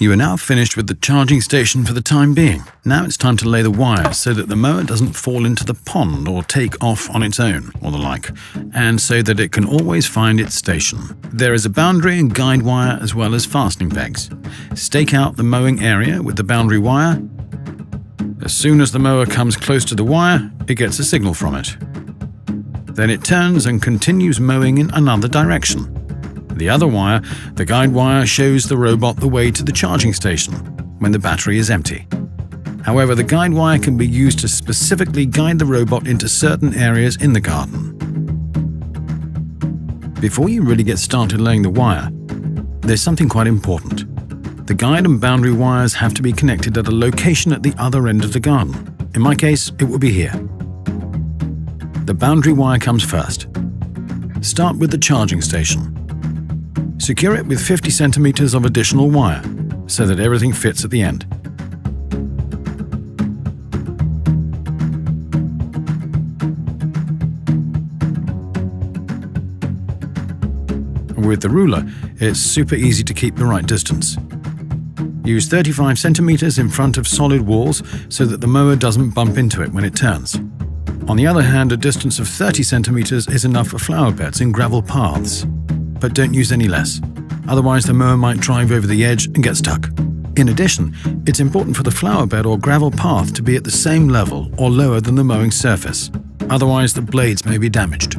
You are now finished with the charging station for the time being. Now it's time to lay the wires so that the mower doesn't fall into the pond or take off on its own or the like, and so that it can always find its station. There is a boundary and guide wire as well as fastening pegs. Stake out the mowing area with the boundary wire. As soon as the mower comes close to the wire, it gets a signal from it. Then it turns and continues mowing in another direction. The other wire, the guide wire, shows the robot the way to the charging station when the battery is empty. However, the guide wire can be used to specifically guide the robot into certain areas in the garden. Before you really get started laying the wire, there's something quite important. The guide and boundary wires have to be connected at a location at the other end of the garden. In my case, it will be here. The boundary wire comes first. Start with the charging station. Secure it with 50 centimeters of additional wire, so that everything fits at the end. With the ruler, it's super easy to keep the right distance. Use 35 centimeters in front of solid walls so that the mower doesn't bump into it when it turns. On the other hand, a distance of 30 centimeters is enough for flower beds in gravel paths. But don't use any less. Otherwise, the mower might drive over the edge and get stuck. In addition, it's important for the flower bed or gravel path to be at the same level or lower than the mowing surface. Otherwise, the blades may be damaged.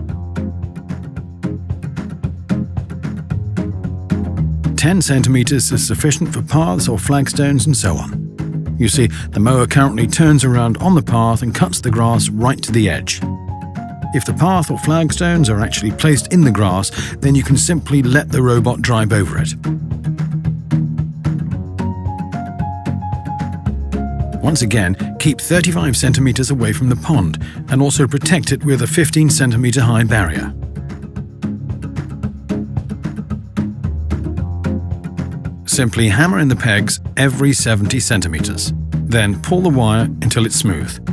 10 centimeters is sufficient for paths or flagstones and so on. You see, the mower currently turns around on the path and cuts the grass right to the edge. If the path or flagstones are actually placed in the grass, then you can simply let the robot drive over it. Once again, keep 35 centimeters away from the pond and also protect it with a 15 centimeter high barrier. Simply hammer in the pegs every 70 centimeters. Then pull the wire until it's smooth.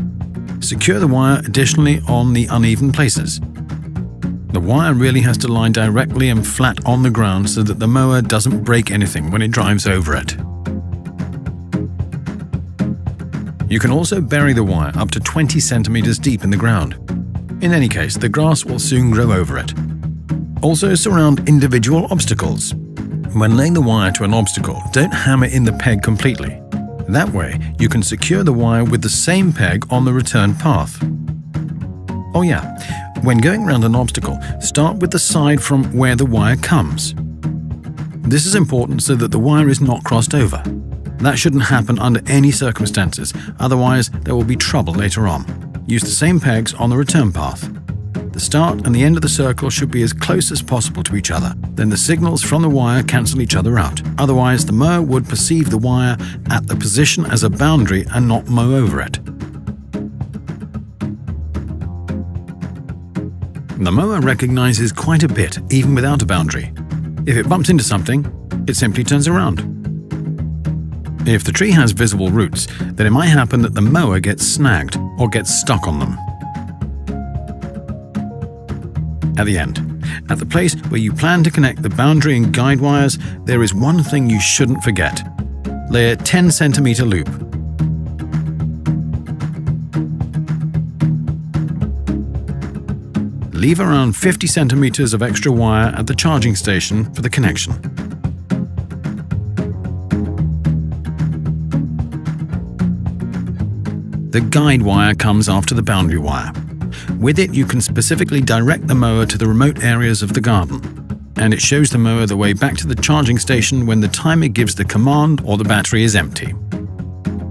Secure the wire additionally on the uneven places. The wire really has to lie directly and flat on the ground so that the mower doesn't break anything when it drives over it. You can also bury the wire up to 20 centimeters deep in the ground. In any case, the grass will soon grow over it. Also surround individual obstacles. When laying the wire to an obstacle, don't hammer in the peg completely. That way, you can secure the wire with the same peg on the return path. Oh yeah, when going around an obstacle, start with the side from where the wire comes. This is important so that the wire is not crossed over. That shouldn't happen under any circumstances, otherwise there will be trouble later on. Use the same pegs on the return path. The start and the end of the circle should be as close as possible to each other. Then the signals from the wire cancel each other out. Otherwise, the mower would perceive the wire at the position as a boundary and not mow over it. The mower recognizes quite a bit, even without a boundary. If it bumps into something, it simply turns around. If the tree has visible roots, then it might happen that the mower gets snagged or gets stuck on them. At the end, at the place where you plan to connect the boundary and guide wires, there is one thing you shouldn't forget. Lay a 10 centimeter loop. Leave around 50 centimeters of extra wire at the charging station for the connection. The guide wire comes after the boundary wire. With it, you can specifically direct the mower to the remote areas of the garden, and it shows the mower the way back to the charging station when the timer gives the command or the battery is empty.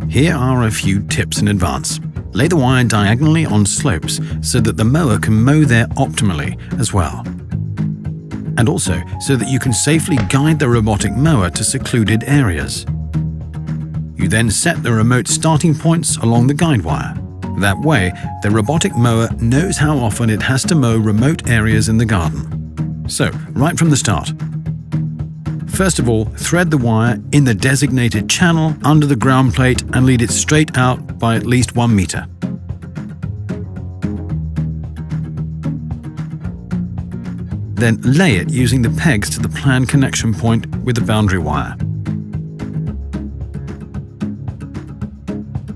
Here are a few tips in advance. Lay the wire diagonally on slopes so that the mower can mow there optimally as well. And also so that you can safely guide the robotic mower to secluded areas. You then set the remote starting points along the guide wire. That way, the robotic mower knows how often it has to mow remote areas in the garden. So, right from the start. First of all, thread the wire in the designated channel under the ground plate and lead it straight out by at least 1 meter. Then lay it using the pegs to the planned connection point with the boundary wire.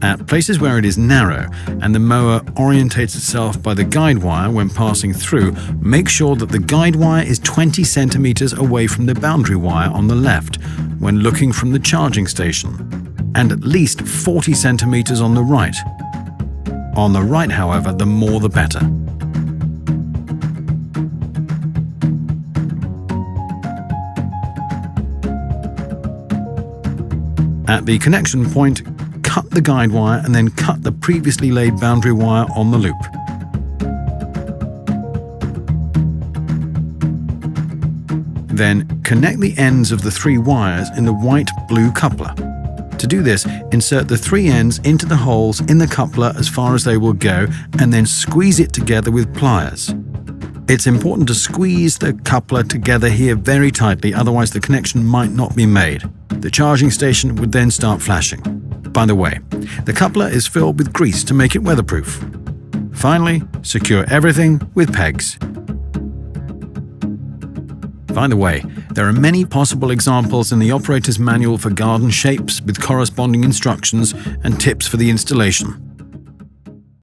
At places where it is narrow and the mower orientates itself by the guide wire when passing through, make sure that the guide wire is 20 centimeters away from the boundary wire on the left when looking from the charging station, and at least 40 centimeters on the right. On the right, however, the more the better. At the connection point, cut the guide wire and then cut the previously laid boundary wire on the loop. Then connect the ends of the 3 wires in the white-blue coupler. To do this, insert the 3 ends into the holes in the coupler as far as they will go and then squeeze it together with pliers. It's important to squeeze the coupler together here very tightly, otherwise the connection might not be made. The charging station would then start flashing. By the way, the coupler is filled with grease to make it weatherproof. Finally, secure everything with pegs. By the way, there are many possible examples in the operator's manual for garden shapes with corresponding instructions and tips for the installation.